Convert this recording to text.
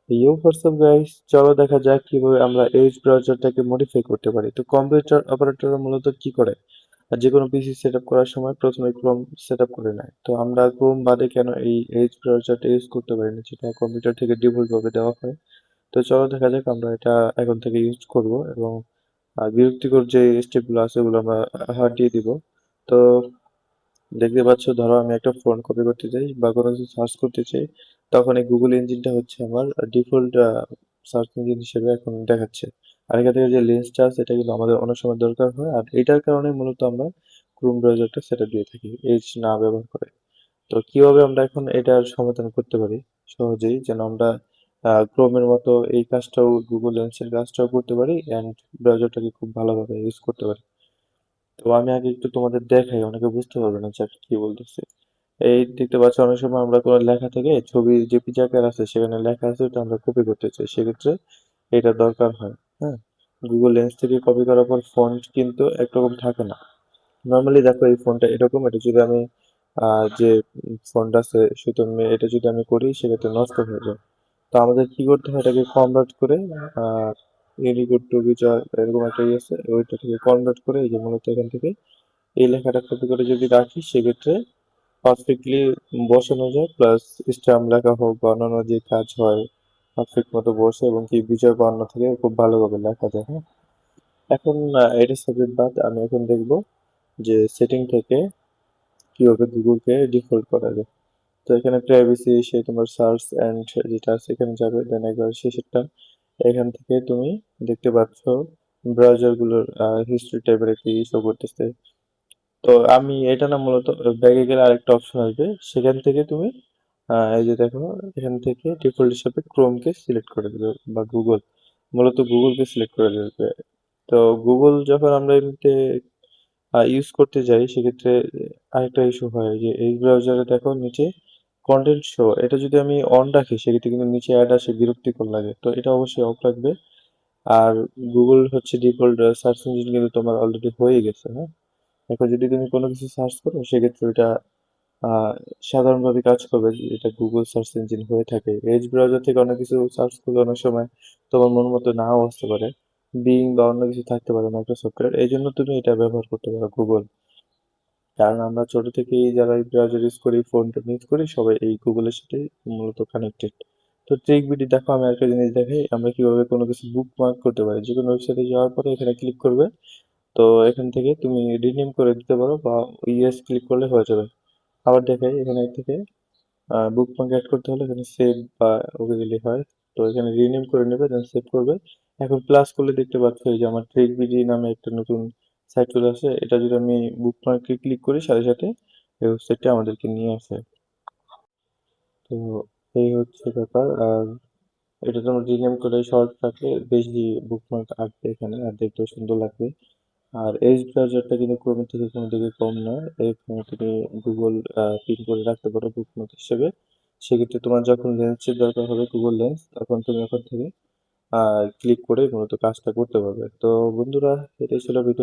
You WhatsApp guys, চলো দেখা যাক কিভাবে আমরা এজ ব্রাউজারটাকে মডিফাই করতে পারি। তো কম্পিউটার অপারেটররা মূলত কি করে, আর যে কোনো পিসি সেট আপ করার সময় প্রথমে ক্রোম সেট আপ করে নেয়। তো আমরা ক্রোম বাদে কেন এই এজ ব্রাউজারটা ইউজ করতে পারি না, যেটা কম্পিউটার থেকে ডিফল্ট ভাবে দেওয়া হয়। তো চলো দেখা যাক আমরা এটা এখন থেকে ইউজ করব, এবং বিরক্তিকর যে স্টেপগুলো আছে ওগুলো আমরা হটিয়ে দিব। তো দেখতে পাচ্ছ, ধরো আমি একটা ফোন কপি করতে চাই বা কোনো কিছু সার্চ করতে চাই, তখন এই গুগল ইঞ্জিনটা হচ্ছে আমার ডিফল্ট সার্চ ইঞ্জিন হিসেবে এখন দেখাচ্ছে। আর এখান থেকে যে লেন্সটা আছে এটা কিন্তু আমাদের অনেক সময় দরকার হয়, আর এটার কারণে মূলত আমরা ক্রোম ব্রাউজারটা সেটা দিয়ে থাকি এজ না ব্যবহার করে। তো কিভাবে আমরা এখন এটার সমাধান করতে পারি সহজেই, যেন আমরা ক্রোমের মতো এই কাজটাও, গুগল লেন্সের কাজটাও করতে পারি অ্যান্ড ব্রাউজারটাকে খুব ভালোভাবে ইউজ করতে পারি। তো আমি আগে একটু তোমাদের দেখাই, অনেকে বুঝতে পারবে না যে আমি কি বলতেছি। এই দেখতে পাচ্ছ, অনেক সময় আমরা কোনো লেখা থেকে ছবি যে পিকচার আছে সেখানে লেখা আছে ওটা আমরা কপি করতে চাই, সেক্ষেত্রে এটা দরকার হয়। হ্যাঁ, গুগল লেন্স থেকে কপি করার পর ফন্ট কিন্তু একরকম থাকে না। নর্মালি দেখো এই ফোনটা এরকম, এটা যদি আমি যে ফন্ট আছে সুতরাং এটা যদি আমি করি সেক্ষেত্রে নষ্ট হয়ে যায়। তো আমাদের কি করতে হয়, এটাকে কনভার্ট করে ইউনিকোড টু বিচার এরকম একটা ইয়ে আছে, ওইটা থেকে কনভার্ট করে এই যে মূলত এখান থেকে এই লেখাটা কপি করে যদি রাখি সেক্ষেত্রে পারফেক্টলি বসানো যায়, প্লাস স্ট্যাম্প লেখা হোক বা অন্যান্য যে কাজ হয় পারফেক্ট মতো বসে, এবং কি বিজয় বান্ন থেকে খুব ভালোভাবে লেখা যায়। হ্যাঁ, এখন এটা সাবজেক্ট বাদ, আমি এখন দেখবো যে সেটিং থেকে কিভাবে গুগলকে ডিফল্ট করা যায়। তো এখানে প্রাইভেসি এসে তোমার সার্চ অ্যান্ড যেটা আছে এখানে যাবে, দেন একবার শেষেরটা এখান থেকে তুমি দেখতে পাচ্ছ ব্রাউজার গুলোর হিস্ট্রি টাইপের একটি শো করতেছে। তো আমি এটা না, মূলত ব্যাগে গেলে আরেকটা অপশন আসবে, সেখান থেকে তুমি এই যে দেখো, এখান থেকে ডিফল্ট হিসেবে ক্রোমকে সিলেক্ট করে দেবে বা গুগল, মূলত গুগলকে সিলেক্ট করে দেবে। তো গুগল যখন আমরা এমনিতে ইউজ করতে যাই সেক্ষেত্রে আরেকটা ইস্যু হয় যে এই ব্রাউজারে দেখো নিচে কন্টেন্ট শো, এটা যদি আমি অন রাখি সেক্ষেত্রে কিন্তু নিচে অ্যাড আসে, বিরক্তিকর লাগে। তো এটা অবশ্যই অফ রাখবে। আর গুগল হচ্ছে ডিফল্ট সার্চ ইঞ্জিন কিন্তু তোমার অলরেডি হয়ে গেছে। হ্যাঁ, এখন যদি তুমি কোনো কিছু সার্চ করো সেক্ষেত্রে ওটা আহ, সাধারণভাবে কাজ করবে, এটা গুগল সার্চ ইঞ্জিন হয়ে থাকে। এজ ব্রাউজার থেকে অনেক কিছু সার্চ করলে অনেক সময় তোমার মন মতো নাও আসতে পারে, বিং বা অন্য কিছু থাকতে পারে মাইক্রোসফটের, এই জন্য তুমি এটা ব্যবহার করতে পারো গুগল। কারণ আমরা ছোট থেকেই যারা এই ব্রাউজার ইউজ করি, ফোন টোন ইউজ করি, সবাই এই গুগলের সাথে মূলত কানেক্টেড। তো ট্রিক বিডি দেখো, আমি একটা জিনিস দেখাই আমরা কিভাবে কোনো কিছু বুকমার্ক করতে পারি। যে কোনো ওয়েবসাইটে যাওয়ার পরে এখানে ক্লিক করবে, তো এখান থেকে তুমি রিনেম করে দিতে পারো বা ইয়েস ক্লিক করলে হয়ে যাবে। আবার দেখাই, এখানে থেকে বুকমার্ক অ্যাড করতে হলে এখানে সেভ বা ওকে দিলে হয়। তো এখানে রিনেম করে নেবে, দেন সেভ করবে। এখন প্লাস করলে দেখতে পাচ্ছ এই যে আমার ট্রেক বিডি নামে একটা নতুন সাইট চলে আসে, এটা যদি আমি বুকমার্কে ক্লিক করি সাথে সাথে এই ওয়েবসাইটটা আমাদেরকে নিয়ে আসে। তো এই হচ্ছে ব্যাপার। আর এটা তোমার রিনেম করে শর্ট রাখলে বেশি বুকমার্ক আসবে এখানে, আর দেখতেও সুন্দর লাগবে। আর এজ ব্রাউজারটা কিন্তু ক্রোমের থেকে কোনো দিকে কম নয়, এখানে তুমি গুগল পিন করে রাখতে পারো বুকমার্ক হিসেবে। সেক্ষেত্রে তোমার যখন লেন্সের দরকার হবে গুগল লেন্স, তখন তুমি ওখান থেকে ক্লিক করে মূলত কাজটা করতে পারবে। তো বন্ধুরা, এটাই ছিল ভিডিও।